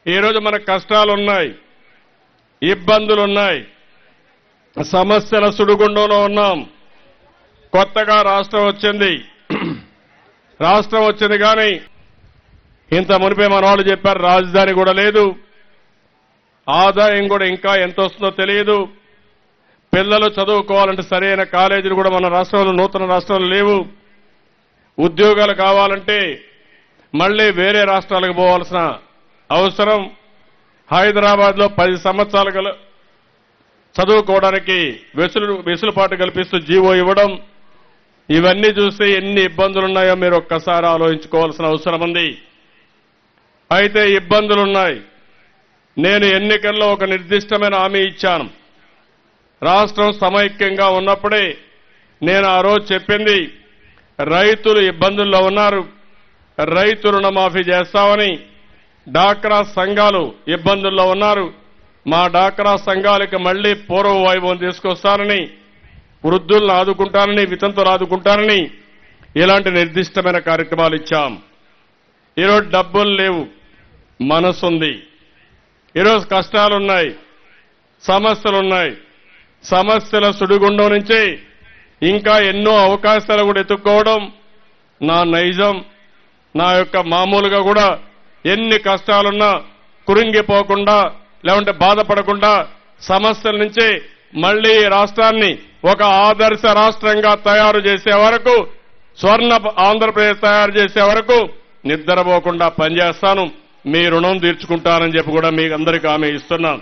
ఈరోజు మనకు కష్టాలున్నాయి, ఇబ్బందులున్నాయి, సమస్యల సుడిగుండంలో ఉన్నాం. కొత్తగా రాష్ట్రం వచ్చింది కానీ ఇంత మునిపే మన వాళ్ళు చెప్పారు, రాజధాని కూడా లేదు, ఆదాయం కూడా ఇంకా ఎంత వస్తుందో తెలియదు. పిల్లలు చదువుకోవాలంటే సరైన కాలేజీలు కూడా మన రాష్ట్రంలో, నూతన రాష్ట్రంలో లేవు. ఉద్యోగాలు కావాలంటే మళ్లీ వేరే రాష్ట్రాలకు పోవాల్సిన అవసరం. హైదరాబాద్లో 10 సంవత్సరాలు చదువుకోవడానికి వెసులుబాటు కల్పిస్తూ జీవో ఇవ్వడం, ఇవన్నీ చూస్తే ఎన్ని ఇబ్బందులున్నాయో మీరు ఒక్కసారి ఆలోచించుకోవాల్సిన అవసరం ఉంది. అయితే ఇబ్బందులున్నాయి. నేను ఎన్నికల్లో ఒక నిర్దిష్టమైన హామీ ఇచ్చాను. రాష్ట్రం సమైక్యంగా ఉన్నప్పుడే నేను ఆ రోజు చెప్పింది, రైతులు ఇబ్బందుల్లో ఉన్నారు, రైతు రుణమాఫీ చేస్తామని. డాక్రా సంఘాలు ఇబ్బందుల్లో ఉన్నారు, మా డాక్రా సంఘాలకు మళ్లీ పూర్వ వైభవం తీసుకొస్తానని, వృద్ధులను ఆదుకుంటానని, వితంతులు ఆదుకుంటానని ఇలాంటి నిర్దిష్టమైన కార్యక్రమాలు ఇచ్చాం. ఈరోజు డబ్బులు లేవు, మనసుంది. ఈరోజు కష్టాలున్నాయి, సమస్యలున్నాయి. సమస్యల సుడిగుండం నుంచి ఇంకా ఎన్నో అవకాశాలు కూడా ఎత్తుక్కోవడం నా నైజం. నా యొక్క మామూలుగా కూడా ఎన్ని కష్టాలున్నా కురింగిపోకుండా, లేకుంటే బాధపడకుండా సమస్యల నుంచి మళ్లీ రాష్ట్రాన్ని ఒక ఆదర్శ రాష్ట్రంగా తయారు చేసే వరకు, స్వర్ణ ఆంధ్రప్రదేశ్ తయారు చేసే వరకు నిద్రపోకుండా పనిచేస్తాను. మీ రుణం తీర్చుకుంటానని చెప్పి కూడా మీకు అందరికీ హామీ ఇస్తున్నాను.